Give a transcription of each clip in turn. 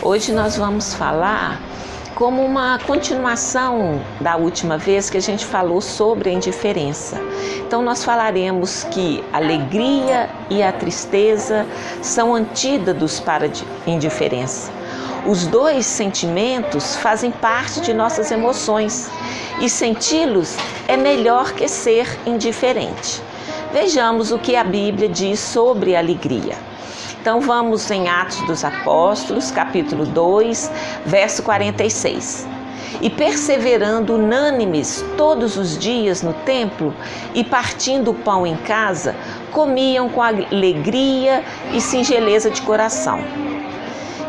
Hoje nós vamos falar como uma continuação da última vez que a gente falou sobre a indiferença. Então nós falaremos que a alegria e a tristeza são antídotos para a indiferença. Os dois sentimentos fazem parte de nossas emoções e senti-los é melhor que ser indiferente. Vejamos o que a Bíblia diz sobre a alegria. Então vamos em Atos dos Apóstolos, capítulo 2, verso 46. E perseverando unânimes todos os dias no templo e partindo o pão em casa, comiam com alegria e singeleza de coração.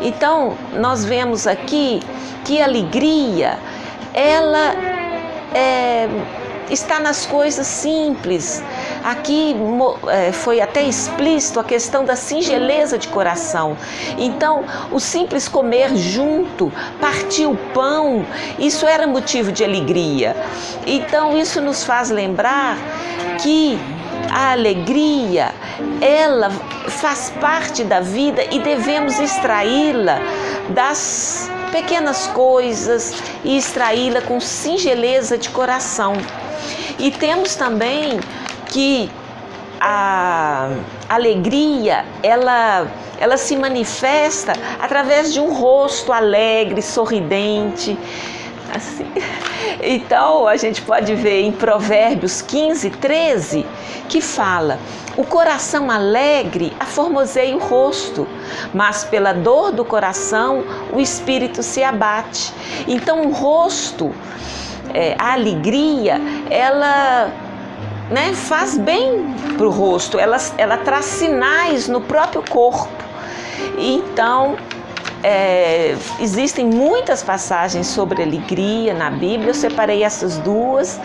Então nós vemos aqui que a alegria, ela está nas coisas simples. Aqui foi até explícito a questão da singeleza de coração. Então, o simples comer junto, partir o pão, isso era motivo de alegria. Então, isso nos faz lembrar que a alegria, ela faz parte da vida e devemos extraí-la das pequenas coisas e extraí-la com singeleza de coração. E temos também que a alegria, ela se manifesta através de um rosto alegre, sorridente, assim. Então, a gente pode ver em Provérbios 15, 13, que fala: o coração alegre aformoseia o rosto, mas pela dor do coração o espírito se abate. Então, o rosto, a alegria, ela faz bem para o rosto, ela traz sinais no próprio corpo. Então, existem muitas passagens sobre alegria na Bíblia. Eu separei essas duas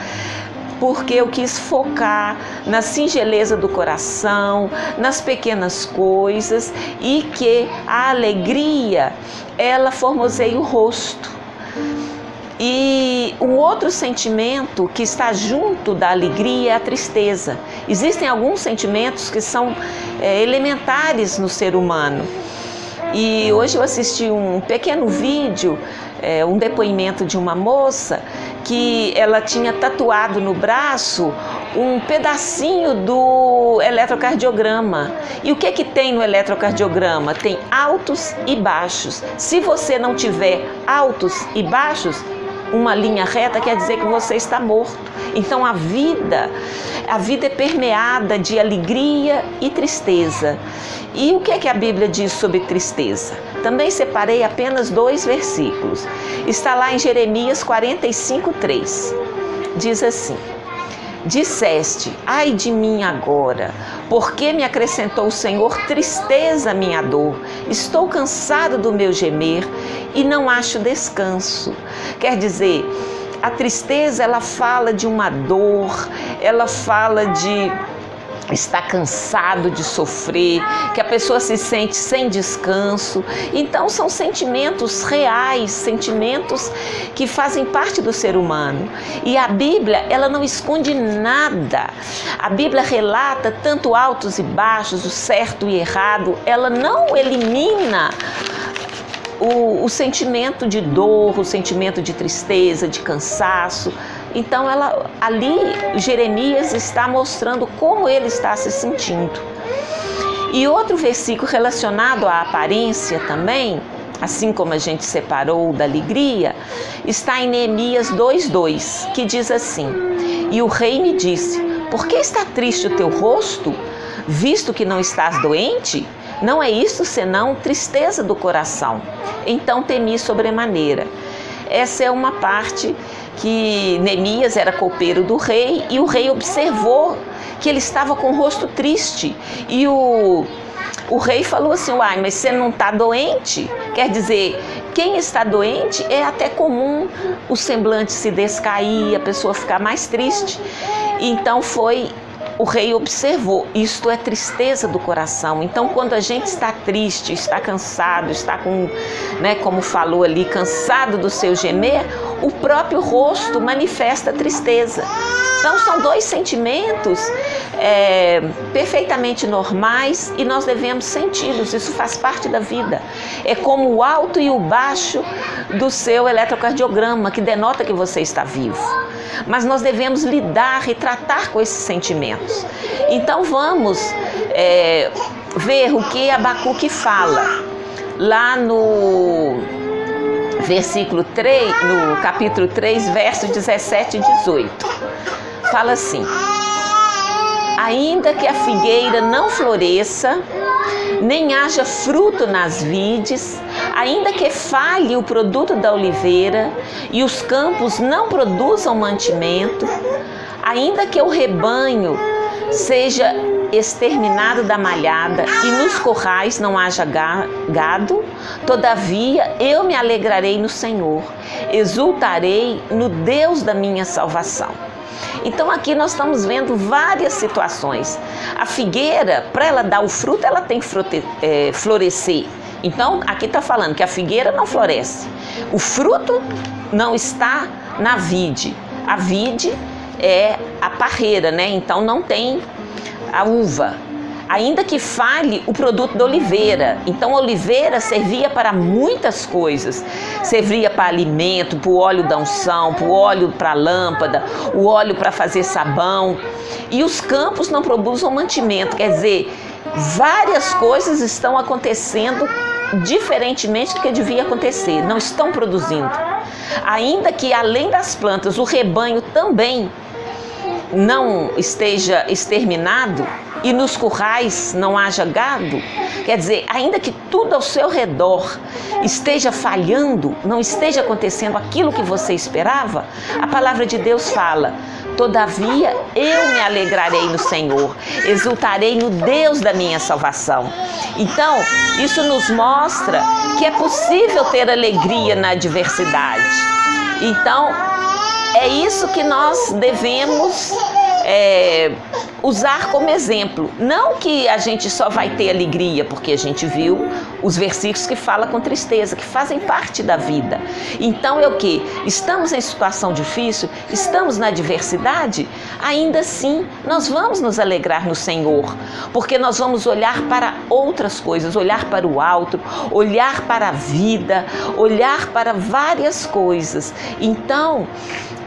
porque eu quis focar na singeleza do coração, nas pequenas coisas, e que a alegria, ela formoseia o rosto. E um outro sentimento que está junto da alegria é a tristeza. Existem alguns sentimentos que são elementares no ser humano. E hoje eu assisti um pequeno vídeo, um depoimento de uma moça que ela tinha tatuado no braço um pedacinho do eletrocardiograma. E o que tem no eletrocardiograma? Tem altos e baixos. Se você não tiver altos e baixos, uma linha reta, quer dizer que você está morto. Então a vida é permeada de alegria e tristeza. E o que a Bíblia diz sobre tristeza? Também separei apenas 2 versículos. Está lá em Jeremias 45, 3. Diz assim: disseste, ai de mim agora, porque me acrescentou o Senhor tristeza à minha dor. Estou cansado do meu gemer e não acho descanso. Quer dizer, a tristeza, ela fala de uma dor, ela fala de estar cansado de sofrer, que a pessoa se sente sem descanso. Então são sentimentos reais, sentimentos que fazem parte do ser humano. E a Bíblia, ela não esconde nada. A Bíblia relata tanto altos e baixos, o certo e errado. Ela não elimina o sentimento de dor, o sentimento de tristeza, de cansaço. Então ali Jeremias está mostrando como ele está se sentindo. E outro versículo relacionado à aparência também, assim como a gente separou da alegria, está em Neemias 2:2, que diz assim: e o rei me disse, por que está triste o teu rosto, visto que não estás doente? Não é isto senão tristeza do coração. Então temi sobremaneira. Essa é uma parte que Neemias era copeiro do rei, e o rei observou que ele estava com o rosto triste. E o rei falou assim: uai, mas você não está doente? Quer dizer, quem está doente é até comum o semblante se descair, a pessoa ficar mais triste. Então o rei observou, isto é tristeza do coração. Então quando a gente está triste, está cansado, está com, como falou ali, cansado do seu gemer, o próprio rosto manifesta tristeza. Então são 2 sentimentos perfeitamente normais e nós devemos senti-los, isso faz parte da vida. É como o alto e o baixo do seu eletrocardiograma, que denota que você está vivo. Mas nós devemos lidar e tratar com esses sentimentos. Então vamos ver o que Abacuque fala lá no versículo 3, no capítulo 3, versos 17 e 18. Fala assim: ainda que a figueira não floresça, nem haja fruto nas vides, ainda que falhe o produto da oliveira e os campos não produzam mantimento, ainda que o rebanho seja exterminado da malhada e nos currais não haja gado, todavia eu me alegrarei no Senhor, exultarei no Deus da minha salvação. Então aqui nós estamos vendo várias situações. A figueira, para ela dar o fruto, ela tem que florescer. Então aqui está falando que a figueira não floresce. O fruto não está na vide. A vide é a parreira, né? Então não tem a uva. Ainda que falhe o produto da oliveira. Então a oliveira servia para muitas coisas. Servia para alimento, para o óleo da unção, para o óleo para a lâmpada, o óleo para fazer sabão. E os campos não produzem mantimento. Quer dizer, várias coisas estão acontecendo diferentemente do que devia acontecer. Não estão produzindo. Ainda que além das plantas, o rebanho também não esteja exterminado e nos currais não haja gado, quer dizer, ainda que tudo ao seu redor esteja falhando, não esteja acontecendo aquilo que você esperava, a palavra de Deus fala: todavia eu me alegrarei no Senhor, exultarei no Deus da minha salvação. Então, isso nos mostra que é possível ter alegria na adversidade. Então, é isso que nós devemos usar como exemplo. Não que a gente só vai ter alegria, porque a gente viu os versículos que falam com tristeza, que fazem parte da vida. Então é o quê? Estamos em situação difícil, estamos na adversidade, ainda assim nós vamos nos alegrar no Senhor, porque nós vamos olhar para outras coisas, olhar para o alto, olhar para a vida, olhar para várias coisas. Então,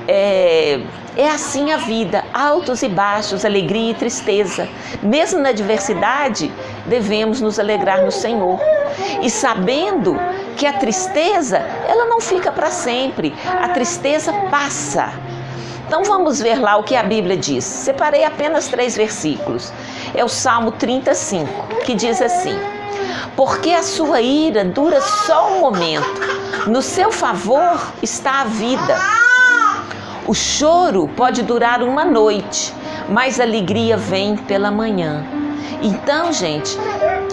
é assim a vida, altos e baixos, alegria e tristeza. Mesmo na adversidade, devemos nos alegrar no Senhor. E sabendo que a tristeza, ela não fica para sempre, a tristeza passa. Então vamos ver lá o que a Bíblia diz. Separei apenas 3 versículos. É o Salmo 35, que diz assim: porque a sua ira dura só um momento, no seu favor está a vida. O choro pode durar uma noite, mas a alegria vem pela manhã. Então, gente,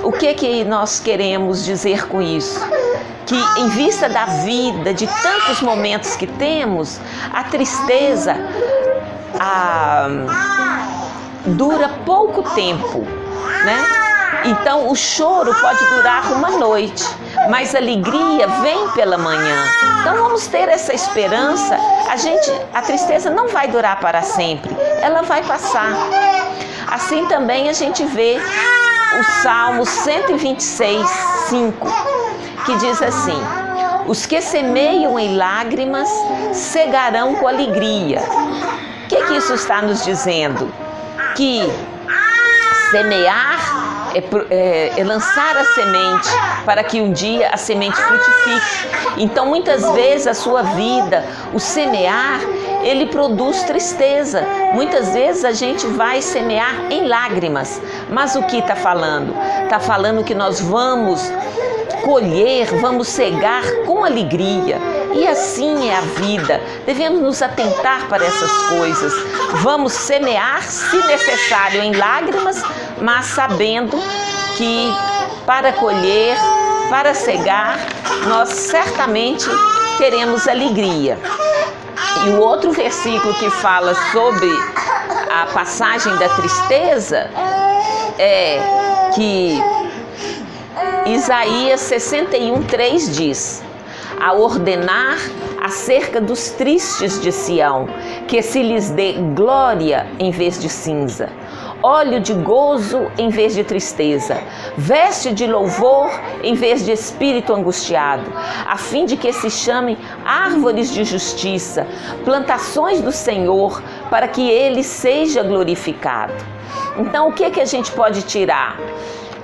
o que nós queremos dizer com isso? Que em vista da vida, de tantos momentos que temos, a tristeza dura pouco tempo, né? Então o choro pode durar uma noite, mas a alegria vem pela manhã. Então vamos ter essa esperança. A tristeza não vai durar para sempre, ela vai passar. Assim também a gente vê o Salmo 126, 5, que diz assim: os que semeiam em lágrimas cegarão com alegria. O que isso está nos dizendo? Que semear é lançar a semente para que um dia a semente frutifique. Então muitas vezes a sua vida, o semear, ele produz tristeza. Muitas vezes a gente vai semear em lágrimas. Mas o que está falando? Está falando que nós vamos colher, vamos cegar com alegria. E assim é a vida. Devemos nos atentar para essas coisas. Vamos semear, se necessário, em lágrimas, mas sabendo que para colher, para cegar, nós certamente teremos alegria. E o outro versículo que fala sobre a passagem da tristeza é que Isaías 61:3 diz: a ordenar acerca dos tristes de Sião, que se lhes dê glória em vez de cinza, óleo de gozo em vez de tristeza, veste de louvor em vez de espírito angustiado, a fim de que se chamem árvores de justiça, plantações do Senhor, para que Ele seja glorificado. Então, o que a gente pode tirar?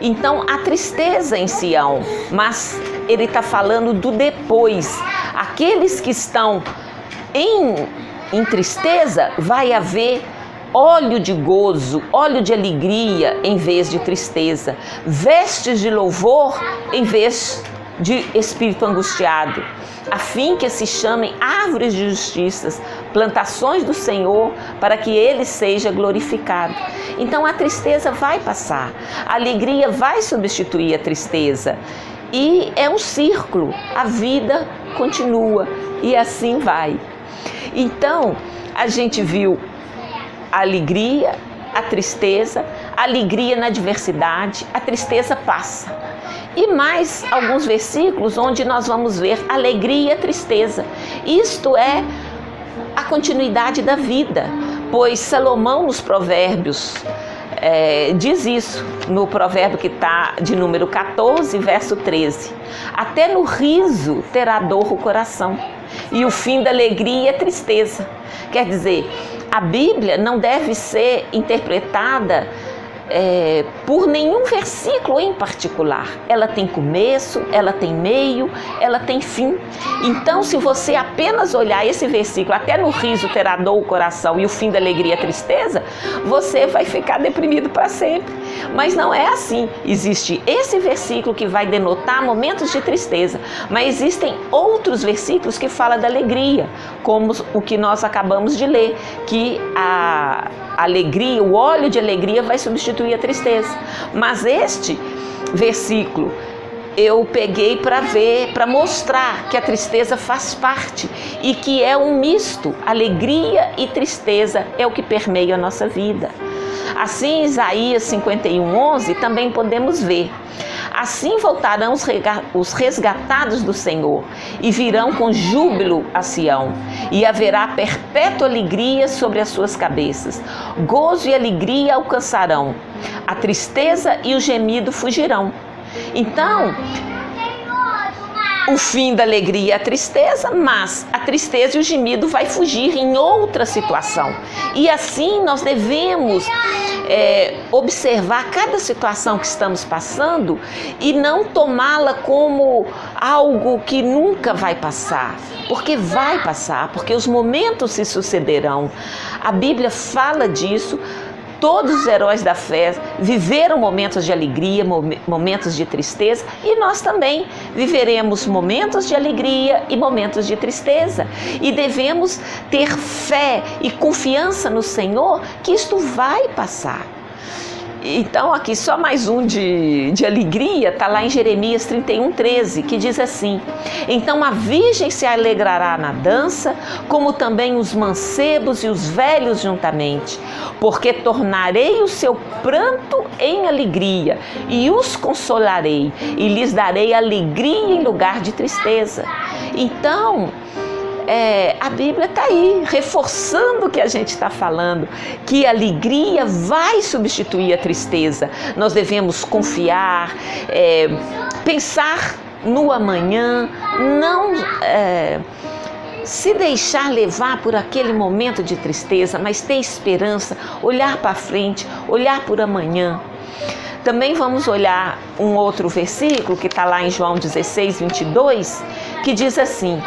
Então, a tristeza em Sião, mas ele está falando do depois. Aqueles que estão em tristeza, vai haver óleo de gozo, óleo de alegria em vez de tristeza, vestes de louvor em vez de espírito angustiado, a fim que se chamem árvores de justiça, plantações do Senhor, para que Ele seja glorificado. Então a tristeza vai passar, a alegria vai substituir a tristeza, e é um círculo, a vida continua e assim vai. Então a gente viu a alegria, a tristeza, a alegria na adversidade, a tristeza passa. E mais alguns versículos onde nós vamos ver alegria e tristeza. Isto é a continuidade da vida, pois Salomão nos Provérbios diz isso, no provérbio que está de número 14, verso 13. Até no riso terá dor o coração, e o fim da alegria é tristeza. Quer dizer, a Bíblia não deve ser interpretada por nenhum versículo em particular. Ela tem começo, ela tem meio, ela tem fim. Então, se você apenas olhar esse versículo, até no riso terá dor o coração e o fim da alegria é tristeza, você vai ficar deprimido para sempre. Mas não é assim. Existe esse versículo que vai denotar momentos de tristeza, mas existem outros versículos que falam da alegria, como o que nós acabamos de ler, que a alegria, o óleo de alegria vai substituir a tristeza. Mas este versículo eu peguei para ver, para mostrar que a tristeza faz parte e que é um misto, alegria e tristeza é o que permeia a nossa vida. Assim, Isaías 51:11 também podemos ver: assim voltarão os resgatados do Senhor e virão com júbilo a Sião, e haverá perpétua alegria sobre as suas cabeças. Gozo e alegria alcançarão, a tristeza e o gemido fugirão. Então, o fim da alegria é a tristeza, mas a tristeza e o gemido vai fugir em outra situação. E assim nós devemos observar cada situação que estamos passando e não tomá-la como algo que nunca vai passar, porque vai passar, porque os momentos se sucederão. A Bíblia fala disso. Todos os heróis da fé viveram momentos de alegria, momentos de tristeza, e nós também viveremos momentos de alegria e momentos de tristeza. E devemos ter fé e confiança no Senhor que isto vai passar. Então aqui só mais um de alegria, está lá em Jeremias 31:13, que diz assim: então a virgem se alegrará na dança, como também os mancebos e os velhos juntamente, porque tornarei o seu pranto em alegria e os consolarei e lhes darei alegria em lugar de tristeza. Então a Bíblia está aí, reforçando o que a gente está falando, que a alegria vai substituir a tristeza. Nós devemos confiar, pensar no amanhã, não se deixar levar por aquele momento de tristeza, mas ter esperança, olhar para frente, olhar por amanhã. Também vamos olhar um outro versículo que está lá em João 16:22, que diz assim: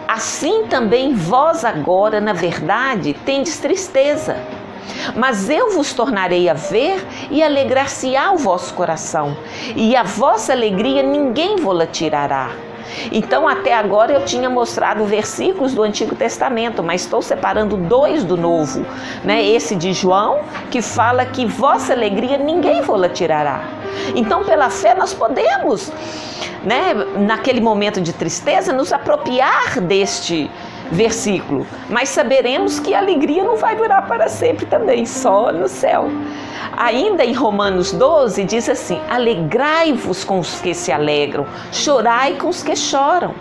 assim também vós agora, na verdade, tendes tristeza, mas eu vos tornarei a ver e alegrar-se-á o vosso coração, e a vossa alegria ninguém vô-la tirará. Então, até agora eu tinha mostrado versículos do Antigo Testamento, mas estou separando 2 do Novo, né? Esse de João, que fala que vossa alegria ninguém vô-la tirará. Então, pela fé, nós podemos, naquele momento de tristeza, nos apropriar deste versículo, mas saberemos que a alegria não vai durar para sempre também, só no céu. Ainda em Romanos 12 diz assim: alegrai-vos com os que se alegram, chorai com os que choram.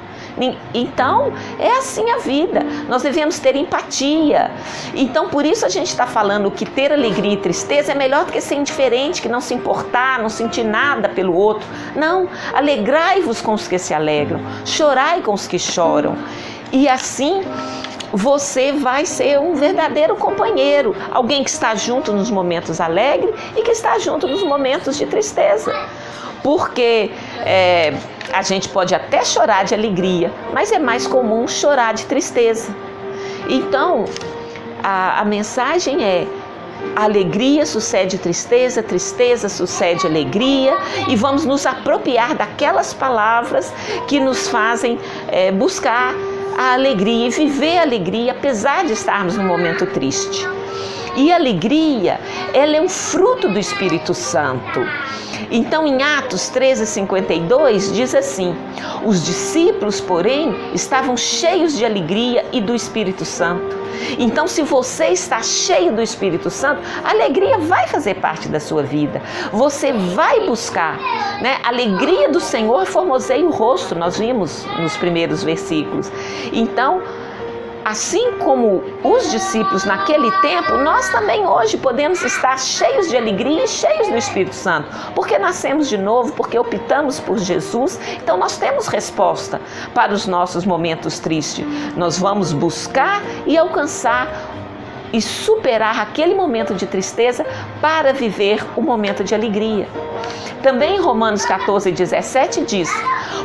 Então, é assim a vida. Nós devemos ter empatia. Então, por isso a gente está falando que ter alegria e tristeza é melhor do que ser indiferente, que não se importar, não sentir nada pelo outro. Não, alegrai-vos com os que se alegram, chorai com os que choram. E assim você vai ser um verdadeiro companheiro, alguém que está junto nos momentos alegres e que está junto nos momentos de tristeza. Porque a gente pode até chorar de alegria, mas é mais comum chorar de tristeza. Então, a mensagem é: alegria sucede tristeza, tristeza sucede alegria, e vamos nos apropriar daquelas palavras que nos fazem buscar a alegria e viver a alegria, apesar de estarmos num momento triste. E a alegria, ela é um fruto do Espírito Santo. Então, em Atos 13:52, diz assim: os discípulos, porém, estavam cheios de alegria e do Espírito Santo. Então, se você está cheio do Espírito Santo, a alegria vai fazer parte da sua vida. Você vai buscar, né? A alegria do Senhor formoseia o rosto, nós vimos nos primeiros versículos. Então, assim como os discípulos naquele tempo, nós também hoje podemos estar cheios de alegria e cheios do Espírito Santo, porque nascemos de novo, porque optamos por Jesus. Então nós temos resposta para os nossos momentos tristes. Nós vamos buscar e alcançar e superar aquele momento de tristeza para viver o momento de alegria. Também em Romanos 14:17 diz: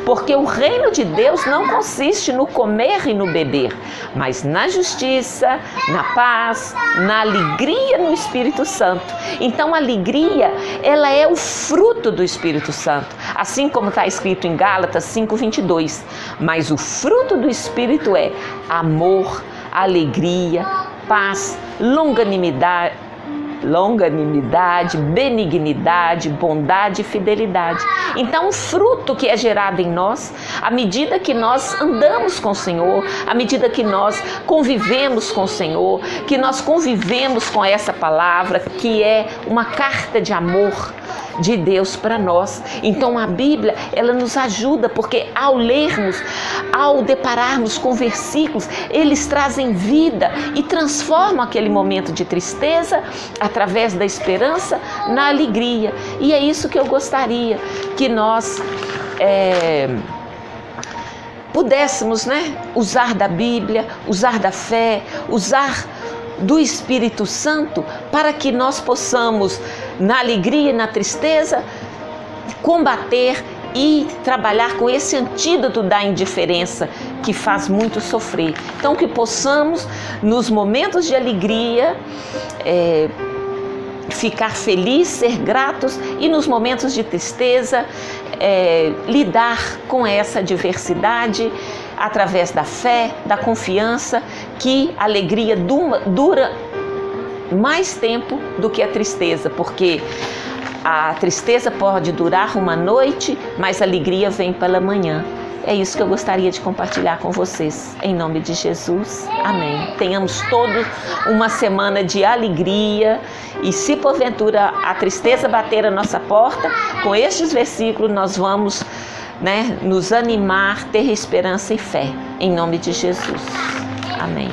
porque o reino de Deus não consiste no comer e no beber, mas na justiça, na paz, na alegria no Espírito Santo. Então a alegria, ela é o fruto do Espírito Santo, assim como está escrito em Gálatas 5:22. Mas o fruto do Espírito é amor, alegria, paz, longanimidade, benignidade, bondade e fidelidade. Então, o fruto que é gerado em nós, à medida que nós andamos com o Senhor, à medida que nós convivemos com o Senhor, que nós convivemos com essa palavra, que é uma carta de amor de Deus para nós. Então a Bíblia, ela nos ajuda, porque ao lermos, ao depararmos com versículos, eles trazem vida e transformam aquele momento de tristeza, através da esperança, na alegria. E é isso que eu gostaria que nós pudéssemos, né, usar da Bíblia, usar da fé, usar do Espírito Santo, para que nós possamos, na alegria e na tristeza, combater e trabalhar com esse antídoto da indiferença que faz muito sofrer. Então, que possamos, nos momentos de alegria, ficar felizes, ser gratos, e nos momentos de tristeza, lidar com essa adversidade através da fé, da confiança, que a alegria dura mais tempo do que a tristeza, porque a tristeza pode durar uma noite, mas a alegria vem pela manhã. É isso que eu gostaria de compartilhar com vocês. Em nome de Jesus, amém. Tenhamos toda uma semana de alegria, e se porventura a tristeza bater a nossa porta, com estes versículos nós vamos, né, nos animar, ter esperança e fé. Em nome de Jesus, amém.